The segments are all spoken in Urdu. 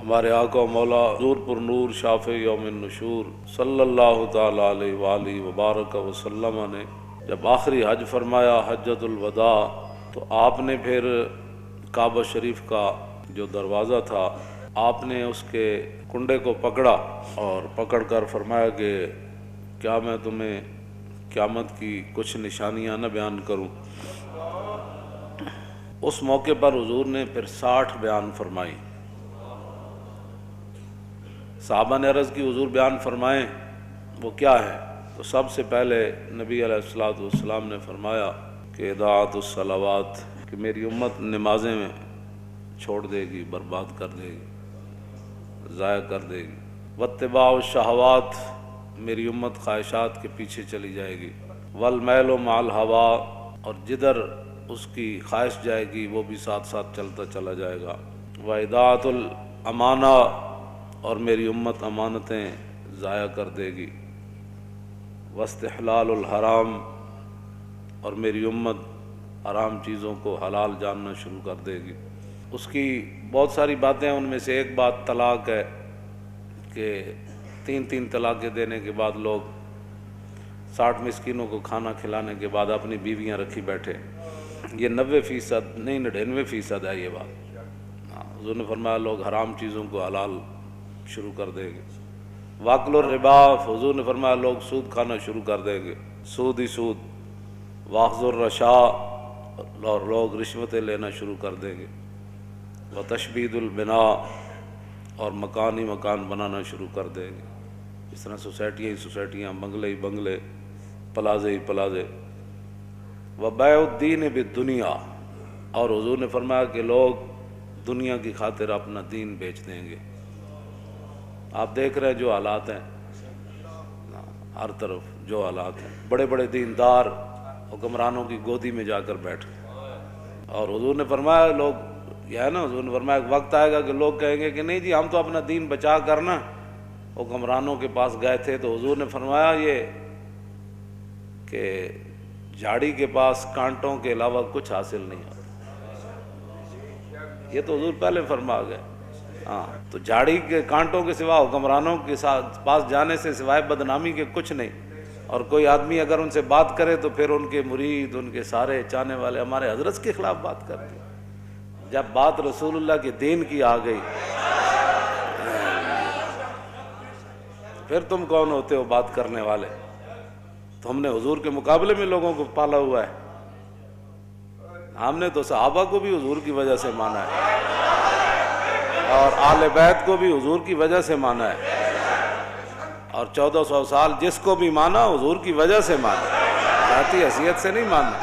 ہمارے آقا و مولا حضور پر نور شافع یوم النشور صلی اللہ تعالی علیہ وآلہ وبارک وسلم نے جب آخری حج فرمایا حجۃ الوداع، تو آپ نے پھر کعبہ شریف کا جو دروازہ تھا آپ نے اس کے کنڈے کو پکڑا اور پکڑ کر فرمایا کہ کیا میں تمہیں قیامت کی کچھ نشانیاں نہ بیان کروں۔ اس موقع پر حضور نے پھر 60 بیان فرمائی۔ صحابہ نے عرض کی حضور بیان فرمائیں وہ کیا ہے؟ تو سب سے پہلے نبی علیہ الصلوۃ والسلام نے فرمایا کہ اضاعت الصلوات، کہ میری امت نمازیں میں چھوڑ دے گی، برباد کر دے گی، ضائع کر دے گی۔ واتباع الشہوات، میری امت خواہشات کے پیچھے چلی جائے گی۔ والمیل مع الہوا، اور جدھر اس کی خواہش جائے گی وہ بھی ساتھ ساتھ چلتا چلا جائے گا۔ واضاعت الامانہ، اور میری امت امانتیں ضائع کر دے گی۔ واستحلال الحرام، اور میری امت حرام چیزوں کو حلال جاننا شروع کر دے گی۔ اس کی بہت ساری باتیں ہیں، ان میں سے ایک بات طلاق ہے کہ 3 طلاقیں دینے کے بعد لوگ 60 مسکینوں کو کھانا کھلانے کے بعد اپنی بیویاں رکھی بیٹھے۔ یہ 90% نہیں 99% ہے یہ بات۔ حضور نے فرمایا لوگ حرام چیزوں کو حلال شروع کر دیں گے۔ واکل الربا، حضور نے فرمایا لوگ سود کھانا شروع کر دیں گے، سود ہی سود۔ واخذ الرشا، اور لوگ رشوتیں لینا شروع کر دیں گے۔ وتشبید البناء، اور مکان ہی مکان بنانا شروع کر دیں گے۔ اس طرح سوسائٹیاں ہی سوسائٹیاں، بنگلے ہی بنگلے، پلازے ہی پلازے۔ وبیع الدین بالدنیا، اور حضور نے فرمایا کہ لوگ دنیا کی خاطر اپنا دین بیچ دیں گے۔ آپ دیکھ رہے ہیں جو حالات ہیں، ہر طرف جو حالات ہیں، بڑے بڑے دیندار حکمرانوں کی گودی میں جا کر بیٹھے۔ اور حضور نے فرمایا لوگ، یہ ہے نا، حضور نے فرمایا ایک وقت آئے گا کہ لوگ کہیں گے کہ نہیں جی ہم تو اپنا دین بچا کر نا حکمرانوں کے پاس گئے تھے۔ تو حضور نے فرمایا یہ کہ جھاڑی کے پاس کانٹوں کے علاوہ کچھ حاصل نہیں ہوتا۔ یہ تو حضور پہلے فرما گئے۔ ہاں، تو جھاڑی کے کانٹوں کے سوا حکمرانوں کے پاس جانے سے سوائے بدنامی کے کچھ نہیں۔ اور کوئی آدمی اگر ان سے بات کرے تو پھر ان کے مرید، ان کے سارے چاہنے والے ہمارے حضرت کے خلاف بات کرتے ہیں۔ جب بات رسول اللہ کے دین کی آ گئی پھر تم کون ہوتے ہو بات کرنے والے؟ تو ہم نے حضور کے مقابلے میں لوگوں کو پالا ہوا ہے۔ ہم نے تو صحابہ کو بھی حضور کی وجہ سے مانا ہے، اور آل بیت کو بھی حضور کی وجہ سے مانا ہے، اور 1400 سال جس کو بھی مانا حضور کی وجہ سے مانا، ذاتی حیثیت سے نہیں ماننا۔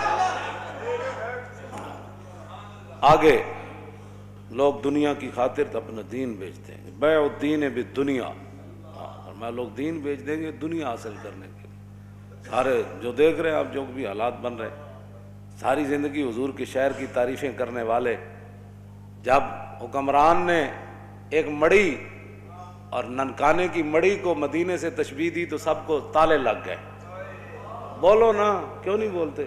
آگے لوگ دنیا کی خاطر اپنا دین بیچتے ہیں، بیع الدین بالدنیا، اور میں لوگ دین بیچ دیں گے دنیا حاصل کرنے کے لیے۔ سارے جو دیکھ رہے ہیں آپ، جو بھی حالات بن رہے ہیں، ساری زندگی حضور کے شہر کی تعریفیں کرنے والے، جب حکمران نے ایک مڑی اور ننکانے کی مڑی کو مدینے سے تشبیہ دی تو سب کو تالے لگ گئے۔ بولو نا، کیوں نہیں بولتے؟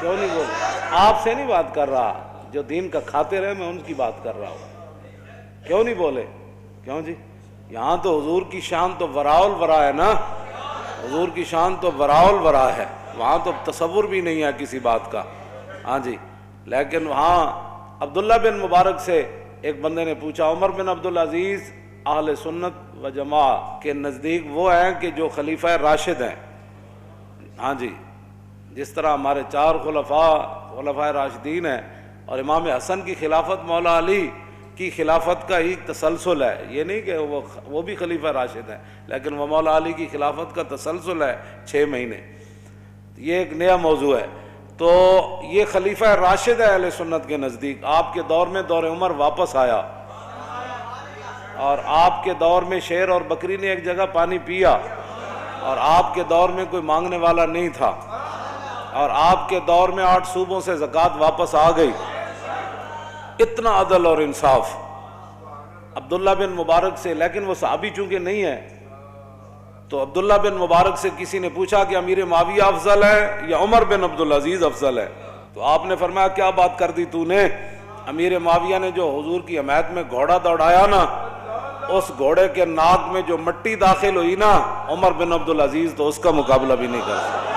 کیوں نہیں بولتے؟ آپ سے نہیں بات کر رہا، جو دین کا خاطر ہے میں ان کی بات کر رہا ہوں۔ کیوں نہیں بولے؟ کیوں جی؟ یہاں تو حضور کی شان تو وراء الورا ہے نا، حضور کی شان تو وراء الورا ہے، وہاں تو تصور بھی نہیں ہے کسی بات کا۔ ہاں جی، لیکن وہاں عبداللہ بن مبارک سے ایک بندے نے پوچھا، عمر بن عبدالعزیز اہل سنت و جماعت کے نزدیک وہ ہیں کہ جو خلیفہ راشد ہیں۔ ہاں جی، جس طرح ہمارے 4 خلفاء راشدین ہیں، اور امام حسن کی خلافت مولا علی کی خلافت کا ہی تسلسل ہے، یہ نہیں کہ وہ بھی خلیفہ راشد ہیں، لیکن وہ مولا علی کی خلافت کا تسلسل ہے 6 مہینے۔ یہ ایک نیا موضوع ہے۔ تو یہ خلیفہ راشد ہے اہل سنت کے نزدیک۔ آپ کے دور میں دور عمر واپس آیا، اور آپ کے دور میں شیر اور بکری نے ایک جگہ پانی پیا، اور آپ کے دور میں کوئی مانگنے والا نہیں تھا، اور آپ کے دور میں 8 صوبوں سے زکوٰۃ واپس آ گئی۔ اتنا عدل اور انصاف عبداللہ بن مبارک سے، لیکن وہ صحابی چونکہ نہیں ہے تو عبداللہ بن مبارک سے کسی نے پوچھا کہ امیر معاویہ افضل ہے یا عمر بن عبدالعزیز افضل ہے؟ تو آپ نے فرمایا کیا بات کر دی تو نے؟ امیر معاویہ نے جو حضور کی حمایت میں گھوڑا دوڑایا نا، اس گھوڑے کے ناک میں جو مٹی داخل ہوئی نا، عمر بن عبدالعزیز تو اس کا مقابلہ بھی نہیں کر سکتا۔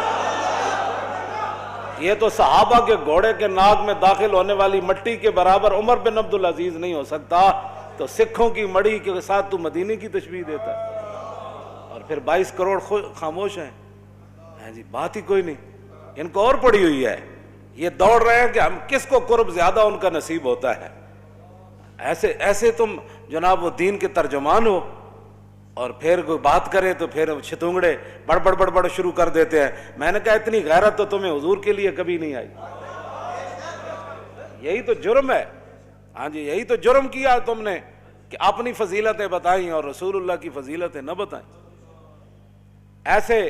یہ تو صحابہ کے گھوڑے کے ناک میں داخل ہونے والی مٹی کے برابر عمر بن عبدالعزیز نہیں ہو سکتا، تو سکھوں کی مڑی کے ساتھ تو مدینے کی تشبیہ دیتا ہے، اور پھر 22 کروڑ خاموش ہیں جی، بات ہی کوئی نہیں، ان کو اور پڑی ہوئی ہے، یہ دوڑ رہے ہیں کہ ہم کس کو قرب زیادہ ان کا نصیب ہوتا ہے۔ ایسے تم جناب وہ دین کے ترجمان ہو، اور پھر کوئی بات کرے تو پھر چھتونگڑے بڑ شروع کر دیتے ہیں۔ میں نے کہا اتنی غیرت تو تمہیں حضور کے لیے کبھی نہیں آئی، یہی تو جرم ہے، ہاں جی یہی تو جرم کیا تم نے کہ اپنی فضیلتیں بتائیں اور رسول اللہ کی فضیلتیں نہ بتائیں۔ ایسے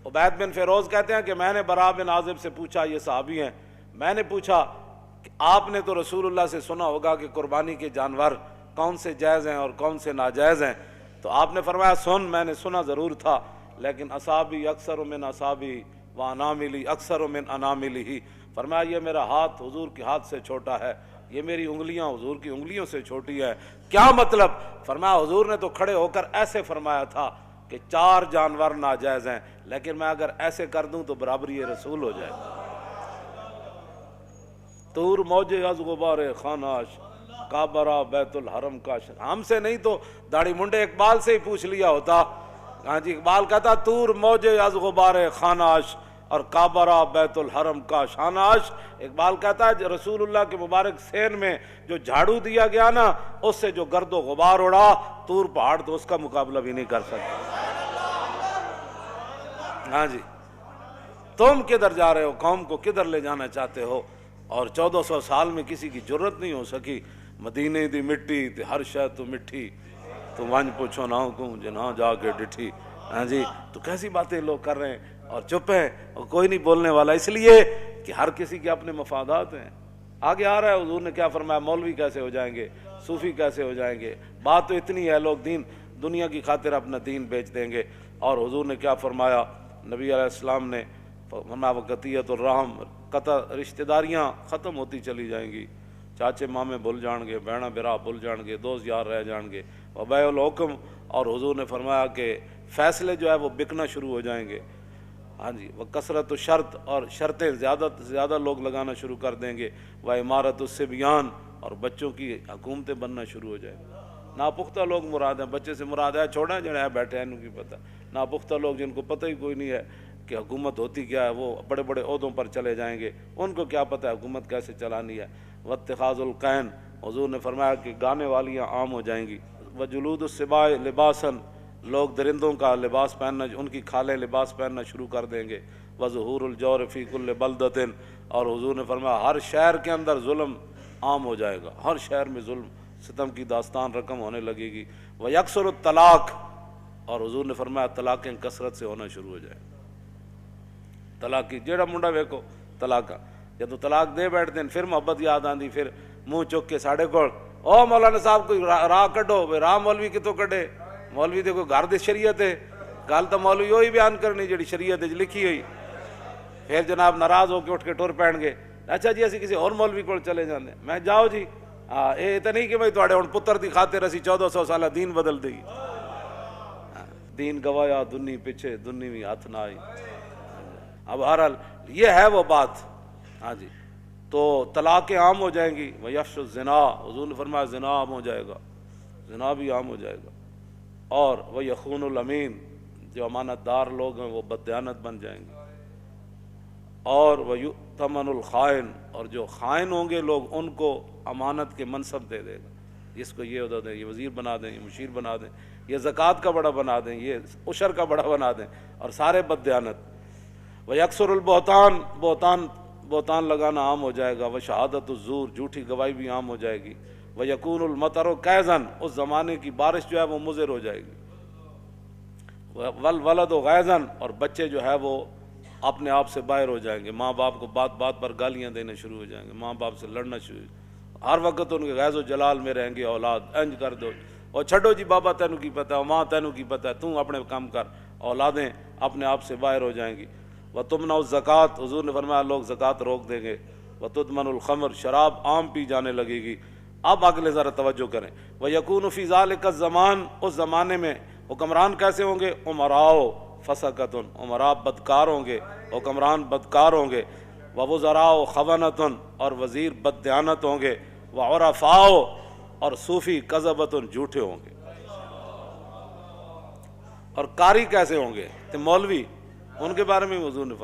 عبید بن فیروز کہتے ہیں کہ میں نے براء بن عازب سے پوچھا، یہ صحابی ہیں، میں نے پوچھا کہ آپ نے تو رسول اللہ سے سنا ہوگا کہ قربانی کے جانور کون سے جائز ہیں اور کون سے ناجائز ہیں، تو آپ نے فرمایا میں نے سنا ضرور تھا، لیکن اصابی اکثر من اصابی و اناملی اکثر من اناملی، فرمایا یہ میرا ہاتھ حضور کے ہاتھ سے چھوٹا ہے، یہ میری انگلیاں حضور کی انگلیوں سے چھوٹی ہے۔ کیا مطلب؟ فرمایا حضور نے تو کھڑے ہو کر ایسے فرمایا تھا کہ 4 جانور ناجائز ہیں، لیکن میں اگر ایسے کر دوں تو برابری رسول ہو جائے گا۔ طور موجے از غبار خاناش، کعبہ بیت الحرم کاش۔ ہم سے نہیں تو داڑھی منڈے اقبال سے ہی پوچھ لیا ہوتا، ہاں جی اقبال کہتا طور موجے از غبار خاناش اور کعبہ بیت الحرم کا شاناش۔ اقبال کہتا ہے رسول اللہ کے مبارک سین میں جو جھاڑو دیا گیا نا، اس سے جو گرد و غبار اڑا، طور پہاڑ تو اس کا مقابلہ بھی نہیں کر سکتا۔ ہاں جی تم کدھر جا رہے ہو، قوم کو کدھر لے جانا چاہتے ہو؟ اور 1400 سال میں کسی کی جرت نہیں ہو سکی، مدینے دی مٹی تے ہر شے تو مٹھی، تو ونج پوچھو نہ کو جنہاں جا کے ڈٹھی۔ ہاں جی تو کیسی باتیں لوگ کر رہے ہیں اور چپ ہیں اور کوئی نہیں بولنے والا، اس لیے کہ ہر کسی کے اپنے مفادات ہیں۔ آگے آ رہا ہے حضور نے کیا فرمایا، مولوی کیسے ہو جائیں گے، صوفی کیسے ہو جائیں گے، بات تو اتنی ہے، لوگ دنیا کی خاطر اپنا دین بیچ دیں گے۔ اور حضور نے کیا فرمایا، نبی علیہ السلام نے فرمایا وقتیت الرحم، قطع رشتہ داریاں ختم ہوتی چلی جائیں گی، چاچے مامے بھول جان گے، بہنا برا بھول جان گے، دوست یار رہ جان گے، وبیع الحکم، اور حضور نے فرمایا کہ فیصلے جو ہے وہ بکنا شروع ہو جائیں گے۔ ہاں جی وہ کثرت و شرط، اور شرطیں زیادہ لوگ لگانا شروع کر دیں گے، وہ عمارت الصبیان، اور بچوں کی حکومتیں بننا شروع ہو جائیں گی۔ ناپختہ لوگ مراد ہیں، بچے سے مراد ہے چھوڑیں جڑے ہیں بیٹھے ہیں ان کی پتہ، ناپختہ لوگ جن کو پتہ ہی کوئی نہیں ہے کہ حکومت ہوتی کیا ہے، وہ بڑے بڑے عہدوں پر چلے جائیں گے، ان کو کیا پتہ ہے حکومت کیسے چلانی ہے۔ واتخاذ القین، حضور نے فرمایا کہ گانے والیاں عام ہو جائیں گی۔ وجلود السباع لباسا، لوگ درندوں کا لباس پہننا، ان کی کھالیں لباس پہننا شروع کر دیں گے۔ وظہور الجور فی کل بلدۃ، اور حضور نے فرمایا ہر شہر کے اندر ظلم عام ہو جائے گا، ہر شہر میں ظلم ستم کی داستان رقم ہونے لگے گی۔ ویکثر الطلاق، اور حضور نے فرمایا طلاقیں کثرت سے ہونا شروع ہو جائیں، طلاق کی جیڑا منڈا ویکو طلاق، جب تو طلاق دے بیٹھتے ہیں پھر محبت یاد آندی، پھر منہ چک کے ساڑے کول او مولانا صاحب کوئی راہ کڈو، راہ مولوی کتوں کڈے، مولوی دے کوئی گھر دی شریعت ہے، گل تو مولوی وہی بیان کرنی جڑی شریعت وچ لکھی ہوئی، پھر جناب ناراض ہو کے اٹھ کے ٹر پین گے، اچھا جی اسی کسی اور مولوی کول چلے جاندے، میں جاؤ جی، ہاں یہ تو نہیں کہ بھائی تواڈے ہن پتر دی خاطر اسی 1400 سالہ دین بدل دئی، دین گوایا دنی پیچھے دنی بھی ہاتھ نہ آئی۔ اب بہرحال یہ ہے وہ بات، ہاں جی تو طلاقیں عام ہو جائیں گی۔ ویفش الزنا، حضور نے فرمایا زنا عام ہو جائے گا، زنا بھی عام ہو جائے گا۔ اور وہ یخون الامین، جو امانت دار لوگ ہیں وہ بددیانت بن جائیں گے۔ اور وہ یؤتمن الخائن، اور جو خائن ہوں گے لوگ ان کو امانت کے منصب دے دے گا، اس کو یہ عہدہ دیں، یہ وزیر بنا دیں، یہ مشیر بنا دیں، یہ زکوٰۃ کا بڑا بنا دیں، یہ عشر کا بڑا بنا دیں، اور سارے بددیانت۔ ویکثر البہتان، بہتان لگانا عام ہو جائے گا۔ وشہادت الزور، جھوٹی گواہی بھی عام ہو جائے گی۔ ویکون المطر کیزن، اس زمانے کی بارش جو ہے وہ مضر ہو جائے گی۔ والولد غیظن، اور بچے جو ہے وہ اپنے آپ سے باہر ہو جائیں گے، ماں باپ کو بات بات پر گالیاں دینے شروع ہو جائیں گے، ماں باپ سے لڑنا شروع، ہر وقت ان کے غیظ و جلال میں رہیں گے، اولاد انج کر دو، اور چھڈو جی بابا تینوں کی پتہ ہے، ماں تینوں کی پتہ ہے، تم اپنے کام کر، اولادیں اپنے آپ سے باہر ہو جائیں گی۔ وَتُمْنَعُ الزَّکَاۃ، حضور نے فرمایا لوگ زکوٰۃ روک دیں گے۔ وتدمن الخمر، شراب عام پی جانے لگے گی۔ اب اگلے ذرا توجہ کریں، وَيَكُونُ فِي ذَلِكَ الزَّمَانِ، اس زمانے میں حکمران کیسے ہوں گے؟ عمراء فسقۃ، عمراء بدکار ہوں گے، حکمران بدکار ہوں گے، ووزراء خونۃ، اور وزیر بددیانت ہوں گے، وعرفاء، اور صوفی کذبۃ، جھوٹے ہوں گے۔ اور قاری کیسے ہوں گے؟ تو مولوی، ان کے بارے میں حضور نے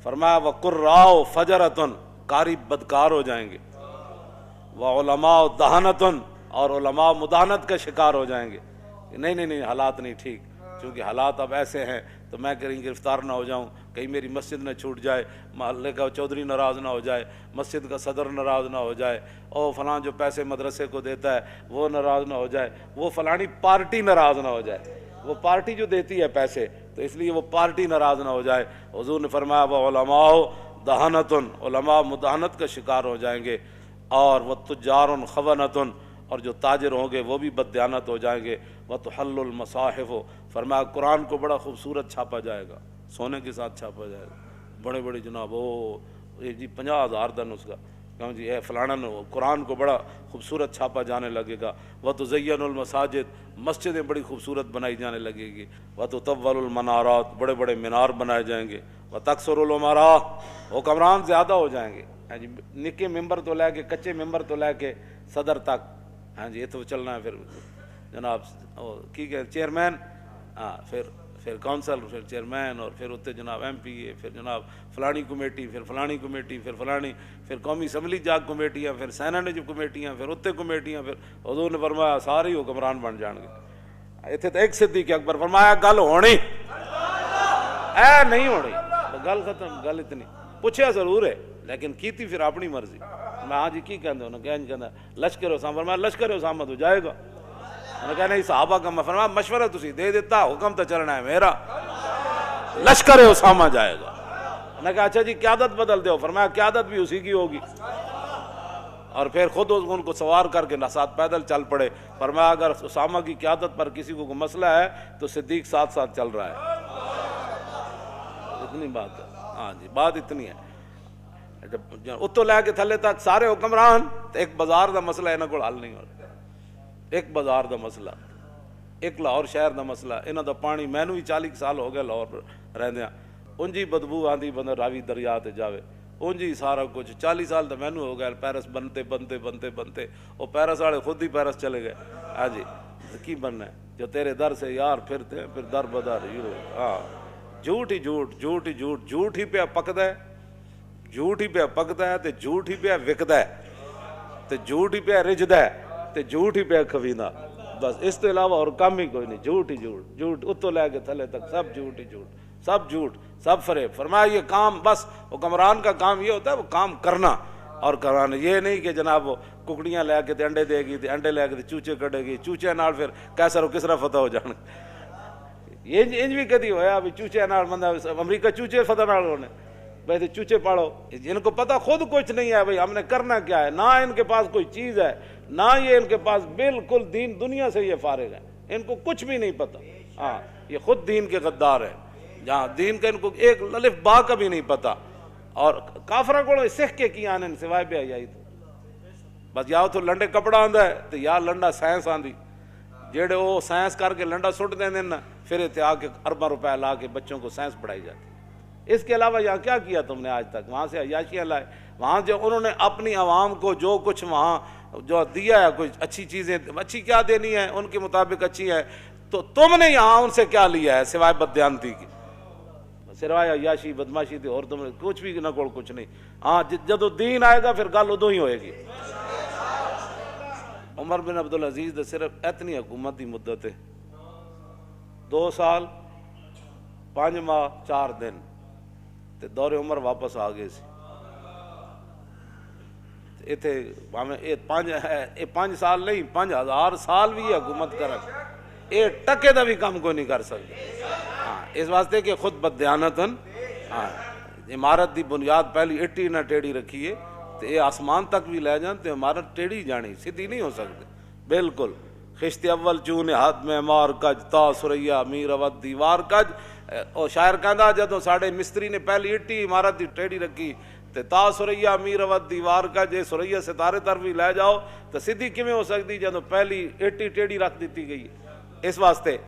فرمایا وقراء فجرۃ، قاری بدکار ہو جائیں گے، وعلماء دہنۃ، اور علماء مداحنت کا شکار ہو جائیں گے۔ نہیں حالات نہیں ٹھیک، چونکہ حالات اب ایسے ہیں تو میں کہیں گرفتار نہ ہو جاؤں، کہیں میری مسجد نہ چھوٹ جائے، محلے کا چودھری ناراض نہ ہو جائے، مسجد کا صدر ناراض نہ ہو جائے، اور فلاں جو پیسے مدرسے کو دیتا ہے وہ ناراض نہ ہو جائے، وہ فلانی پارٹی ناراض نہ ہو جائے، وہ پارٹی جو دیتی ہے پیسے تو اس لیے وہ پارٹی ناراض نہ ہو جائے۔ حضور نے فرمایا وہ علماء دہنۃ، علماء مداحنت کا شکار ہو جائیں گے، اور وہ تجار خونۃ، اور جو تاجر ہوں گے وہ بھی بددیانت ہو جائیں گے، وتحل المصاحف، فرمایا قرآن کو بڑا خوبصورت چھاپا جائے گا، سونے کے ساتھ چھاپا جائے گا، بڑے بڑے جناب جی 50,000 دن اس کا، کہوں جی اے فلانا قرآن کو بڑا خوبصورت چھاپا جانے لگے گا، وتزین المساجد، مسجدیں بڑی خوبصورت بنائی جانے لگے گی، وتطول المنارات، بڑے بڑے مینار بنائے جائیں گے، وتکثر الامراء، حکمران زیادہ ہو جائیں گے، ہاں جی نکے ممبر تو لے کے کچے ممبر تو لے کے صدر تک، ہاں جی یہ تو چلنا ہے، پھر جناب کی کہ چیئرمین، ہاں پھر کونسل، پھر چیئرمین، اور پھر اتنے جناب ایم پی اے، پھر جناب فلانی کمیٹی، پھر فلانی کمیٹی، پھر فلانی، پھر قومی اسمبلی جاگ کمیٹیاں، پھر سینٹ کمیٹیاں، پھر اتنے کمیٹیاں، پھر حضور نے فرمایا سارے ہی حکمران بن جان گے۔ اتنے تو ایک صدیق اکبر فرمایا گل ہونی اے نہیں ہونی، گل ختم، گل اتنی پوچھا ضرور ہے لیکن کیتی پھر اپنی مرضی۔ میں ہاں جی کی کہندے انہوں نے کہنا لشکر اسامہ، فرمایا لشکر اسامہ تو جائے گا، انہوں نے کہا نہیں صحابہ کا، میں فرمایا مشورہ تسی دے دیتا، حکم تو چلنا ہے میرا، لشکر اسامہ جائے گا۔ انہوں نے کہا اچھا جی قیادت بدل دو، فرمایا قیادت بھی اسی کی ہوگی، اور پھر خود ان کو سوار کر کے ساتھ پیدل چل پڑے، فرمایا اگر اسامہ کی قیادت پر کسی کو کوئی مسئلہ ہے تو صدیق ساتھ ساتھ چل رہا ہے۔ اتنی بات ہے، ہاں جی بات اتنی ہے۔ اتو لے کے تھلے تک سارے حکمران، ایک بازار دا مسئلہ انہاں کول حل نہیں ہوتا، ایک بازار دا مسئلہ، ایک لاہور شہر دا مسئلہ، انہاں دا پانی مینوں ہی 40 سال ہو گئے لاہور رہندیاں، انجی بدبو آندی بندہ راوی دریا تے جاوے، انجی سارا کچھ 40 سال تو مینوں ہو گئے پیرس بنتے وہ پیرس والے خود ہی پیرس چلے گئے، ہاں جی کی بننا ہے جو تیرے در سے یار پھرتے ہیں پھر در بدر، ہاں جھوٹ ہی جھوٹ، جھوٹ ہی جھوٹ، جھوٹ ہی پہ پکدا ہے، جھوٹ ہی پہ پکدا ہے تے جھوٹ ہی پہ وکدا ہے تے جھوٹ ہی پہ رجدا ہے تے جھوٹ ہی پہ کھویندا، بس اس کے علاوہ اور کام ہی کوئی نہیں، جھوٹ ہی جھوٹ، جھوٹ اتوں لے کے تھلے تک سب جھوٹ ہی جھوٹ، سب جھوٹ، سب فریب۔ فرمایا یہ کام بس حکمران کا کام یہ ہوتا ہے وہ کام کرنا اور کرانا، یہ نہیں کہ جناب وہ ککڑیاں لے کے تے انڈے دے گی تے انڈے لے کے تے چوچے کڈے گی، چوچے نال پھر کیسر و کسرا فتح ہو جان، یہ انج بھی کدی ہویا بھی چوچے نال بندہ امریکہ چوچے فتح نال ہونے، بھائی چوچے پاڑو، ان کو پتہ خود کچھ نہیں ہے بھائی ہم نے کرنا کیا ہے، نہ ان کے پاس کوئی چیز ہے، نہ یہ ان کے پاس بالکل دین دنیا سے یہ فارغ ہے، ان کو کچھ بھی نہیں پتہ، ہاں یہ خود دین کے غدار ہیں، جہاں دین کا ان کو ایک الف با کا بھی نہیں پتہ، اور کافرہ کو سکھ کے کی آنے سوائے بے حیائی تو بس یا تو لنڈے کپڑا آندا ہے تو یا لنڈا سائنس آندی، جیڑے وہ سائنس کر کے لنڈا سٹ دیں نا پھر اتنے آ کے ارباں روپے لا کے بچوں کو سائنس پڑھائی جاتی۔ اس کے علاوہ یہاں کیا کیا تم نے آج تک؟ وہاں سے عیاشیاں لائے، وہاں جو انہوں نے اپنی عوام کو جو کچھ وہاں جو دیا ہے، کچھ اچھی چیزیں، اچھی کیا دینی ہے ان کے مطابق اچھی ہے، تو تم نے یہاں ان سے کیا لیا ہے سوائے بددیانتی کی، سوائے عیاشی بدماشی تھی، اور تم نے کچھ بھی نہ کوئی کچھ نہیں۔ ہاں جدو دین آئے گا پھر گل ادو ہی ہوئے گی۔ عمر بن عبدالعزیز دے صرف اتنی حکومت دی مدت ہے 2 سال 5 ماہ 4 دن تے دور عمر واپس آ گئے سی، اتنے یہ 5 سال نہیں 5000 سال بھی حکومت کرن، یہ ٹکے دا بھی کام کوئی نہیں کر سکتے، ہاں اس واسطے کہ خود بددیانتن، ہاں عمارت دی بنیاد پہلی اٹی نہ ٹیڑھی رکھیے تو یہ آسمان تک بھی لے جان تو عمارت ٹیڑھی جانی، سیدھی نہیں ہو سکتی بالکل۔ خشت اول چون ہاتھ میں مار کج تا سریا میر اود دیوار کج، اور شاعر کہندا جدوں ساڈے مستری نے پہلی اٹی عمارت دی ٹیڑھی رکھی تے تا سریا میر ود دیوار کا جے سریا ستارے طرف بھی لے جاؤ تو سیدھی کیویں ہو سکتی جدوں پہلی ایٹی ٹیڑھی رکھ دیتی گئی. اس واسطے